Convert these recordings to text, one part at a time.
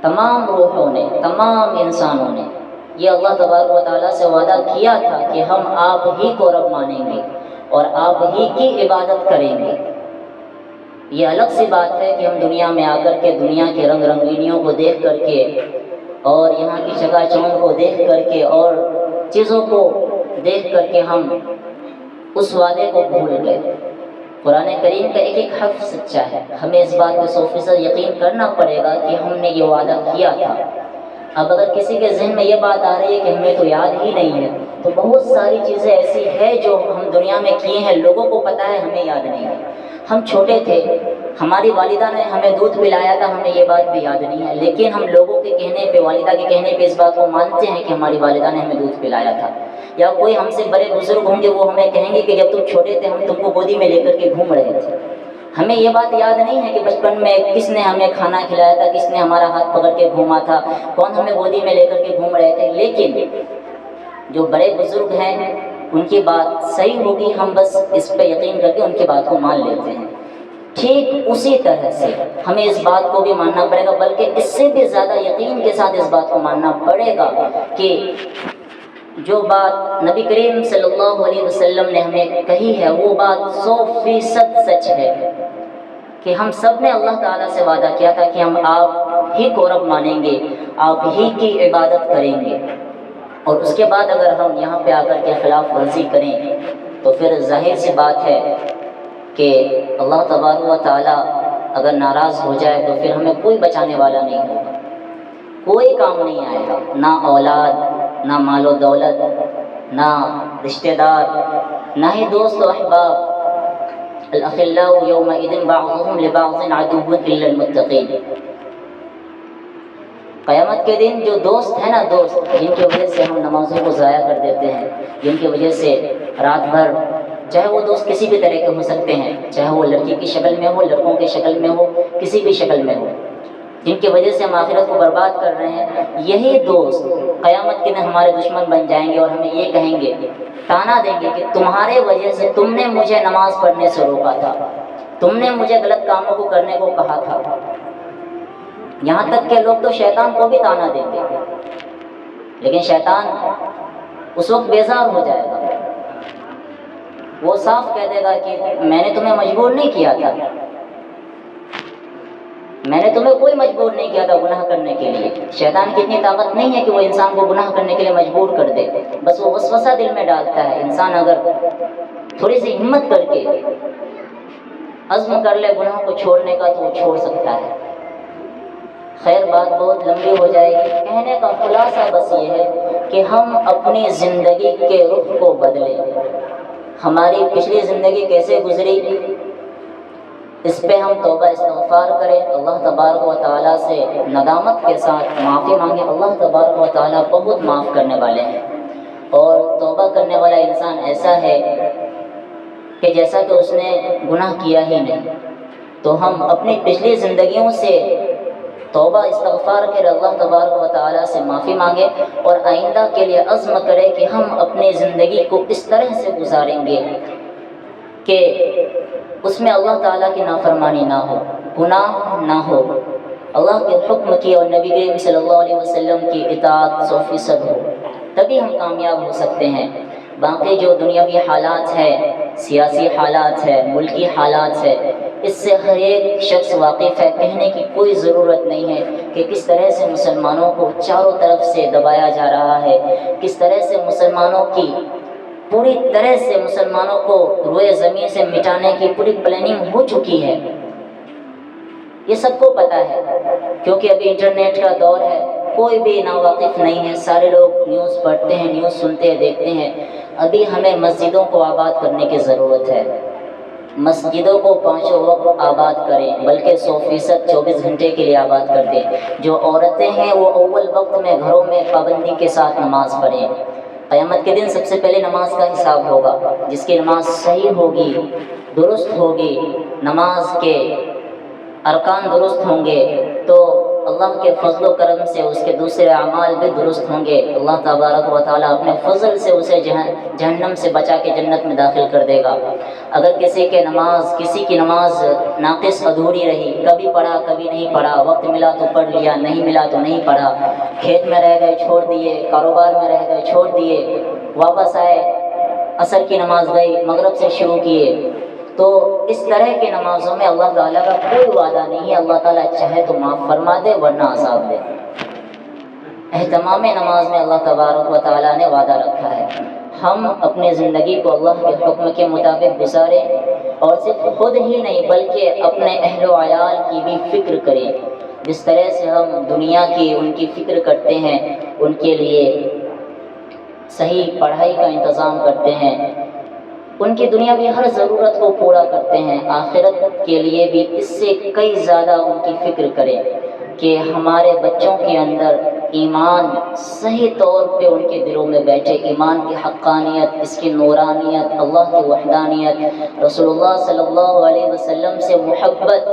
تمام روحوں نے، تمام انسانوں نے یہ اللہ تبارک و تعالیٰ سے وعدہ کیا تھا کہ ہم آپ ہی کو رب مانیں گے اور آپ ہی کی عبادت کریں گے۔ یہ الگ سی بات ہے کہ ہم دنیا میں آ کر کے دنیا کے رنگ رنگینیوں کو دیکھ کر کے اور یہاں کی چکا چوند کو دیکھ کر کے اور چیزوں کو دیکھ کر کے ہم اس وعدے کو بھول گئے۔ قرآن کریم کا ایک ایک حرف سچا ہے، ہمیں اس بات پہ 100% یقین کرنا پڑے گا کہ ہم نے یہ وعدہ کیا تھا۔ اب اگر کسی کے ذہن میں یہ بات آ رہی ہے کہ ہمیں تو یاد ہی نہیں ہے، تو بہت ساری چیزیں ایسی ہیں جو ہم دنیا میں کیے ہیں، لوگوں کو پتہ ہے، ہمیں یاد نہیں ہے۔ ہم چھوٹے تھے، ہماری والدہ نے ہمیں دودھ پلایا تھا، ہمیں یہ بات بھی یاد نہیں ہے، لیکن ہم لوگوں کے کہنے پہ، والدہ کے کہنے پہ اس بات کو مانتے ہیں کہ ہماری والدہ نے ہمیں دودھ پلایا تھا۔ یا کوئی ہم سے بڑے بزرگ ہوں گے، وہ ہمیں کہیں گے کہ جب تم چھوٹے تھے ہم تم کو گودی میں لے کر کے گھوم رہے تھے۔ ہمیں یہ بات یاد نہیں ہے کہ بچپن میں کس نے ہمیں کھانا کھلایا تھا، کس نے ہمارا ہاتھ پکڑ کے گھوما تھا، کون ہمیں گودی میں لے کر کے گھوم رہے تھے، لیکن جو بڑے بزرگ ہیں ان کی بات صحیح ہوگی، ہم بس اس پہ یقین کر کے ان کی بات کو مان لیتے ہیں۔ ٹھیک اسی طرح سے ہمیں اس بات کو بھی ماننا پڑے گا، بلکہ اس سے بھی زیادہ یقین کے ساتھ اس بات کو ماننا پڑے گا کہ جو بات نبی کریم صلی اللہ علیہ وسلم نے ہمیں کہی ہے وہ بات 100% سچ ہے کہ ہم سب نے اللہ تعالیٰ سے وعدہ کیا تھا کہ ہم آپ ہی کو رب مانیں گے، آپ ہی کی عبادت کریں گے، اور اس کے بعد اگر ہم یہاں پہ آ کر کے خلاف ورزی کریں تو پھر ظاہر سی بات ہے کہ اللہ تبارک و تعالیٰ اگر ناراض ہو جائے تو پھر ہمیں کوئی بچانے والا نہیں ہوگا، کوئی کام نہیں آئے گا، نہ اولاد، نہ مال و دولت، نہ رشتہ دار، نہ ہی دوست و احباب۔ الاخلاء یومئذ بعضهم لبعض عدو الا المتقین۔ قیامت کے دن جو دوست ہیں نا، دوست جن کی وجہ سے ہم نمازوں کو ضائع کر دیتے ہیں، جن کی وجہ سے رات بھر، چاہے وہ دوست کسی بھی طرح کے ہو سکتے ہیں، چاہے وہ لڑکی کی شکل میں ہو، لڑکوں کی شکل میں ہو، کسی بھی شکل میں ہو، جن کی وجہ سے ہم آخرت کو برباد کر رہے ہیں، یہی دوست قیامت کے دن ہمارے دشمن بن جائیں گے اور ہمیں یہ کہیں گے، تانا دیں گے کہ تمہارے وجہ سے تم نے مجھے نماز پڑھنے سے روکا تھا، تم نے مجھے غلط کاموں کو کرنے کو کہا تھا۔ یہاں تک کہ لوگ تو شیطان کو بھی تانا دیں گے، لیکن شیطان اس وقت بیزار ہو جائے گا، وہ صاف کہہ دے گا کہ میں نے تمہیں مجبور نہیں کیا تھا، میں نے تمہیں کوئی مجبور نہیں کیا تھا گناہ کرنے کے لیے۔ شیطان کی اتنی طاقت نہیں ہے کہ وہ انسان کو گناہ کرنے کے لیے مجبور کر دے، بس وہ وسوسہ دل میں ڈالتا ہے۔ انسان اگر تھوڑی سی ہمت کر کے عزم کر لے گناہ کو چھوڑنے کا تو وہ چھوڑ سکتا ہے۔ خیر، بات بہت لمبی ہو جائے گی، کہنے کا خلاصہ بس یہ ہے کہ ہم اپنی زندگی کے رخ کو بدلیں۔ ہماری پچھلی زندگی کیسے گزری اس پہ ہم توبہ استغفار کریں، اللہ تبارک و تعالیٰ سے ندامت کے ساتھ معافی مانگیں۔ اللہ تبارک و تعالیٰ بہت معاف کرنے والے ہیں، اور توبہ کرنے والا انسان ایسا ہے کہ جیسا کہ اس نے گناہ کیا ہی نہیں۔ تو ہم اپنی پچھلی زندگیوں سے توبہ استغفار کر اللہ تبارک و تعالیٰ سے معافی مانگے، اور آئندہ کے لیے عزم کرے کہ ہم اپنی زندگی کو اس طرح سے گزاریں گے کہ اس میں اللہ تعالیٰ کی نافرمانی نہ ہو، گناہ نہ ہو، اللہ کے حکم کی اور نبی کریم صلی اللہ علیہ وسلم کی اطاعت 100% ہو، تبھی ہم کامیاب ہو سکتے ہیں۔ باقی جو دنیاوی حالات ہے، سیاسی حالات ہے، ملکی حالات ہے، اس سے ہر ایک شخص واقف ہے، کہنے کی کوئی ضرورت نہیں ہے کہ کس طرح سے مسلمانوں کو چاروں طرف سے دبایا جا رہا ہے، کس طرح سے مسلمانوں کی پوری طرح سے مسلمانوں کو روئے زمین سے مٹانے کی پوری پلاننگ ہو چکی ہے۔ یہ سب کو پتہ ہے، کیونکہ ابھی انٹرنیٹ کا دور ہے، کوئی بھی ناواقف نہیں ہے، سارے لوگ نیوز پڑھتے ہیں، نیوز سنتے ہیں، دیکھتے ہیں۔ ابھی ہمیں مسجدوں کو آباد کرنے کی ضرورت ہے، مسجدوں کو 5 وقت آباد کریں، بلکہ 100% 24 گھنٹے کے لیے آباد کر دیں۔ جو عورتیں ہیں وہ اول وقت میں گھروں میں پابندی کے ساتھ نماز پڑھیں۔ قیامت کے دن سب سے پہلے نماز کا حساب ہوگا، جس کی نماز صحیح ہوگی، درست ہوگی، نماز کے ارکان درست ہوں گے تو اللہ کے فضل و کرم سے اس کے دوسرے اعمال بھی درست ہوں گے، اللہ تبارک و تعالیٰ اپنے فضل سے اسے جہنم سے بچا کے جنت میں داخل کر دے گا۔ اگر کسی کی نماز ناقص ادھوری رہی، کبھی پڑھا کبھی نہیں پڑھا، وقت ملا تو پڑھ لیا، نہیں ملا تو نہیں پڑھا، کھیت میں رہ گئے چھوڑ دیے، کاروبار میں رہ گئے چھوڑ دیے، واپس آئے عصر کی نماز گئی، مغرب سے شروع کیے، تو اس طرح کی نمازوں میں اللہ تعالیٰ کا کوئی وعدہ نہیں ہے اللہ تعالیٰ چاہے تو معاف فرما دے ورنہ عذاب دے۔ اہتمام نماز میں اللہ تبارک و تعالیٰ نے وعدہ رکھا ہے، ہم اپنی زندگی کو اللہ کے حکم کے مطابق گزاریں اور صرف خود ہی نہیں بلکہ اپنے اہل و عیال کی بھی فکر کریں۔ جس طرح سے ہم دنیا کی ان کی فکر کرتے ہیں، ان کے لیے صحیح پڑھائی کا انتظام کرتے ہیں، ان کی دنیاوی ہر ضرورت کو پورا کرتے ہیں، آخرت کے لیے بھی اس سے کئی زیادہ ان کی فکر کریں کہ ہمارے بچوں کے اندر ایمان صحیح طور پہ ان کے دلوں میں بیٹھے، ایمان کی حقانیت، اس کی نورانیت، اللہ کی وحدانیت، رسول اللہ صلی اللہ علیہ وسلم سے محبت،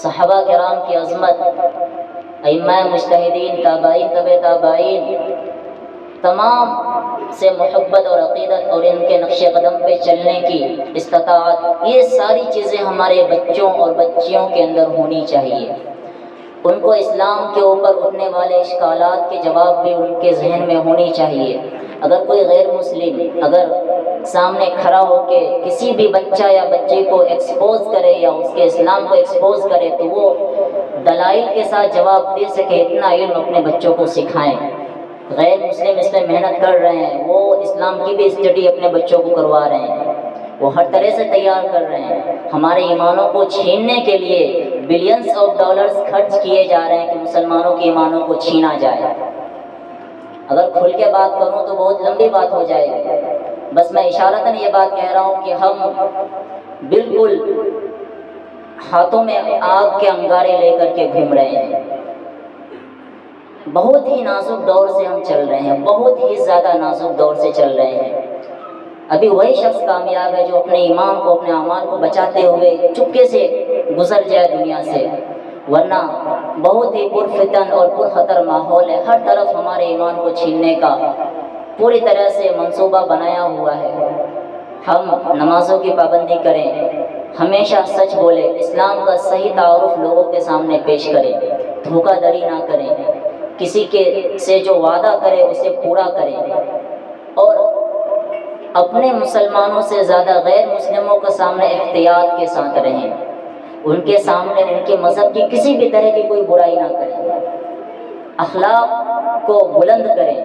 صحابہ کرام کی عظمت، ائمہ مجتہدین، تابعین، تبع تابعین، تمام سے محبت اور عقیدت اور ان کے نقش قدم پہ چلنے کی استطاعت، یہ ساری چیزیں ہمارے بچوں اور بچیوں کے اندر ہونی چاہیے۔ ان کو اسلام کے اوپر اٹھنے والے اشکالات کے جواب بھی ان کے ذہن میں ہونی چاہیے۔ اگر کوئی غیر مسلم اگر سامنے کھڑا ہو کے کسی بھی بچہ یا بچی کو ایکسپوز کرے یا اس کے اسلام کو ایکسپوز کرے تو وہ دلائل کے ساتھ جواب دے سکے، اتنا علم اپنے بچوں کو سکھائیں۔ غیر مسلم اس میں محنت کر رہے ہیں، وہ اسلام کی بھی اسٹڈی اپنے بچوں کو کروا رہے ہیں، وہ ہر طرح سے تیار کر رہے ہیں۔ ہمارے ایمانوں کو چھیننے کے لیے بلینس آف ڈالرز خرچ کیے جا رہے ہیں کہ مسلمانوں کے ایمانوں کو چھینا جائے۔ اگر کھل کے بات کروں تو بہت لمبی بات ہو جائے گی، بس میں اشارتاً یہ بات کہہ رہا ہوں کہ ہم بالکل ہاتھوں میں آگ کے انگارے لے کر کے گھوم رہے ہیں۔ بہت ہی نازک دور سے ہم چل رہے ہیں، بہت ہی زیادہ نازک دور سے چل رہے ہیں۔ ابھی وہی شخص کامیاب ہے جو اپنے ایمان کو، اپنے اعمال کو بچاتے ہوئے چپکے سے گزر جائے دنیا سے، ورنہ بہت ہی پرفتن اور پرخطر ماحول ہے، ہر طرف ہمارے ایمان کو چھیننے کا پوری طرح سے منصوبہ بنایا ہوا ہے۔ ہم نمازوں کی پابندی کریں، ہمیشہ سچ بولیں، اسلام کا صحیح تعارف لوگوں کے سامنے پیش کریں، دھوکہ دھڑی نہ کریں، کسی کے سے جو وعدہ کرے اسے پورا کریں، اور اپنے مسلمانوں سے زیادہ غیر مسلموں کے سامنے احتیاط کے ساتھ رہیں، ان کے سامنے ان کے مذہب کی کسی بھی طرح کی کوئی برائی نہ کریں، اخلاق کو بلند کریں،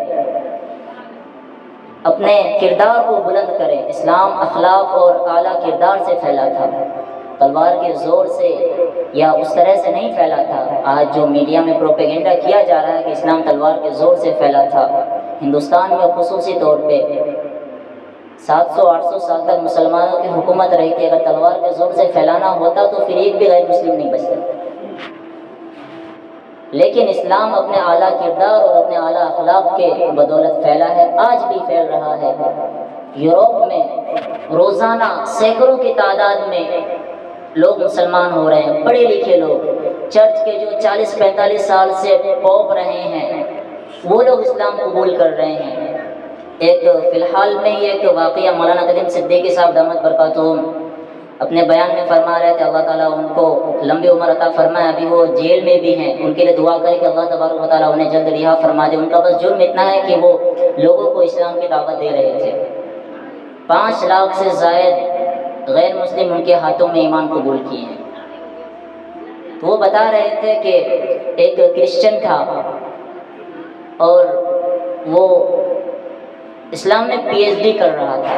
اپنے کردار کو بلند کریں۔ اسلام اخلاق اور اعلیٰ کردار سے پھیلا تھا، تلوار کے زور سے یا اس طرح سے نہیں پھیلا تھا۔ آج جو میڈیا میں پروپیگنڈا کیا جا رہا ہے کہ اسلام تلوار کے زور سے پھیلا تھا، ہندوستان میں خصوصی طور پہ 700-800 سال تک مسلمانوں کی حکومت رہی تھی، اگر تلوار کے زور سے پھیلانا ہوتا تو پھر ایک بھی غیر مسلم نہیں بچتا، لیکن اسلام اپنے اعلیٰ کردار اور اپنے اعلیٰ اخلاق کے بدولت پھیلا ہے، آج بھی پھیل رہا ہے۔ یورپ میں روزانہ سینکڑوں کی تعداد میں لوگ مسلمان ہو رہے ہیں، پڑھے لکھے لوگ، چرچ کے جو 40-45 سال سے پوپ رہے ہیں وہ لوگ اسلام قبول کر رہے ہیں۔ ایک فی الحال میں ہی ایک واقعہ مولانا تلیم صدیقی صاحب دامت برکاتہم اپنے بیان میں فرما رہے تھے، اللہ تعالیٰ ان کو لمبی عمر عطا فرمائے، ابھی وہ جیل میں بھی ہیں، ان کے لیے دعا کریں کہ اللہ تبارک و تعالیٰ انہیں جلد رہا فرما دے۔ ان کا بس جرم اتنا ہے کہ وہ لوگوں کو اسلام کی دعوت دے رہے تھے، 5 لاکھ سے زائد غیر مسلم ان کے ہاتھوں میں ایمان قبول کیے ہیں۔ تو وہ بتا رہے تھے کہ ایک کرسچن تھا اور وہ اسلام میں پی ایچ ڈی کر رہا تھا،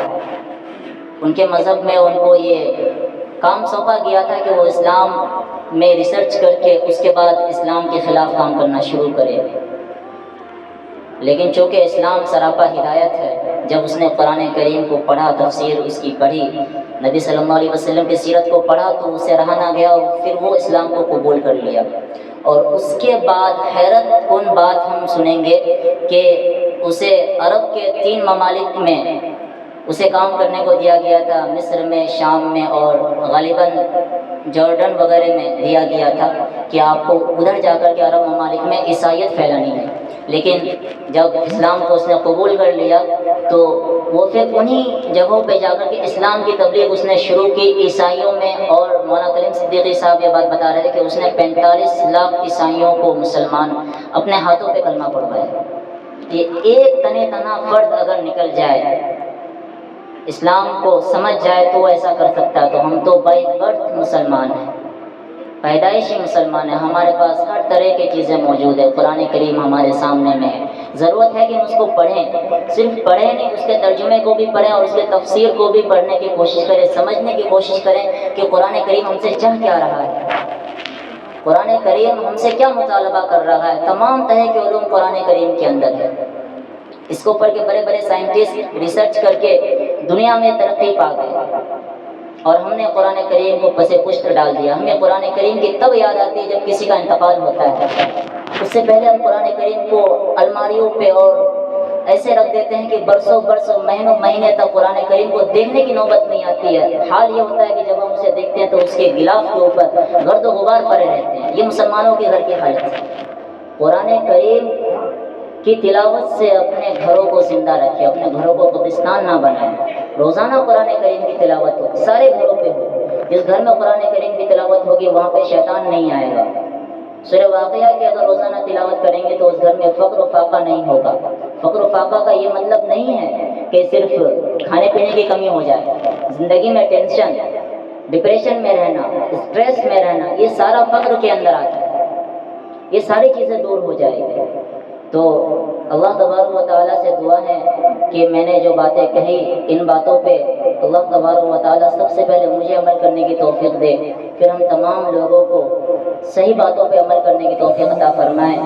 ان کے مذہب میں ان کو یہ کام سونپا گیا تھا کہ وہ اسلام میں ریسرچ کر کے اس کے بعد اسلام کے خلاف کام کرنا شروع کرے، لیکن چونکہ اسلام سراپا ہدایت ہے، جب اس نے قرآن کریم کو پڑھا، تفسیر اس کی پڑھی، نبی صلی اللہ علیہ وسلم کی سیرت کو پڑھا تو اسے رہا نہ گیا اور پھر وہ اسلام کو قبول کر لیا۔ اور اس کے بعد حیرت کن بات ہم سنیں گے کہ اسے عرب کے 3 ممالک میں اسے کام کرنے کو دیا گیا تھا مصر میں، شام میں اور غالباً جارڈن وغیرہ میں دیا گیا تھا کہ آپ کو ادھر جا کر کے عرب ممالک میں عیسائیت پھیلانی ہے۔ لیکن جب اسلام کو اس نے قبول کر لیا تو وہ پھر انہی جگہوں پہ جا کر کے اسلام کی تبلیغ اس نے شروع کی عیسائیوں میں۔ اور مولانا کلیم صدیقی صاحب یہ بات بتا رہے تھے کہ اس نے 45 لاکھ عیسائیوں کو مسلمان اپنے ہاتھوں پہ کلمہ پڑھوایا۔ یہ ایک تنے تنہا فرد اگر نکل جائے، اسلام کو سمجھ جائے تو ایسا کر سکتا ہے۔ تو ہم تو بائی برتھ مسلمان ہیں، پیدائشی مسلمان ہیں، ہمارے پاس ہر طرح کی چیزیں موجود ہیں، قرآن کریم ہمارے سامنے میں ہے۔ ضرورت ہے کہ ہم اس کو پڑھیں، صرف پڑھیں نہیں، اس کے ترجمے کو بھی پڑھیں اور اس کے تفسیر کو بھی پڑھنے کی کوشش کریں، سمجھنے کی کوشش کریں کہ قرآن کریم ہم سے چاہ کیا رہا ہے، قرآن کریم ہم سے کیا مطالبہ کر رہا ہے۔ تمام طرح کے علوم قرآن کریم کے اندر ہے۔ اس کو پڑھ کے بڑے بڑے سائنٹسٹ ریسرچ کر کے دنیا میں ترقی پا گئے، اور ہم نے قرآن کریم کو پس پشت ڈال دیا۔ ہمیں قرآن کریم کی تب یاد آتی ہے جب کسی کا انتقال ہوتا ہے، اس سے پہلے ہم قرآن کریم کو الماریوں پہ اور ایسے رکھ دیتے ہیں کہ برسوں برسوں مہینوں مہینے تک قرآن کریم کو دیکھنے کی نوبت نہیں آتی ہے۔ حال یہ ہوتا ہے کہ جب ہم اسے دیکھتے ہیں تو اس کے غلاف کے اوپر گرد و غبار پڑے رہتے ہیں۔ یہ مسلمانوں کے گھر کی حالت ہے۔ قرآن کریم کی تلاوت سے اپنے گھروں کو زندہ رکھے، اپنے گھروں کو قبرستان نہ بنائیں۔ روزانہ قرآن کریم کی تلاوت ہو، سارے گھروں پہ ہو۔ جس گھر میں قرآن کریم کی تلاوت ہوگی وہاں پہ شیطان نہیں آئے گا۔ سورہ واقعہ کی اگر روزانہ تلاوت کریں گے تو اس گھر میں فقر و فاقہ نہیں ہوگا۔ فقر و فاقہ کا یہ مطلب نہیں ہے کہ صرف کھانے پینے کی کمی ہو جائے، زندگی میں ٹینشن، ڈپریشن میں رہنا، اسٹریس میں رہنا، یہ سارا فقر کے اندر آتا ہے۔ یہ ساری چیزیں دور ہو جائیں گی۔ تو اللہ تبارک و تعالیٰ سے دعا ہے کہ میں نے جو باتیں کہی ان باتوں پہ اللہ تبارک و تعالیٰ سب سے پہلے مجھے عمل کرنے کی توفیق دے، پھر ہم تمام لوگوں کو صحیح باتوں پہ عمل کرنے کی توفیق عطا فرمائے۔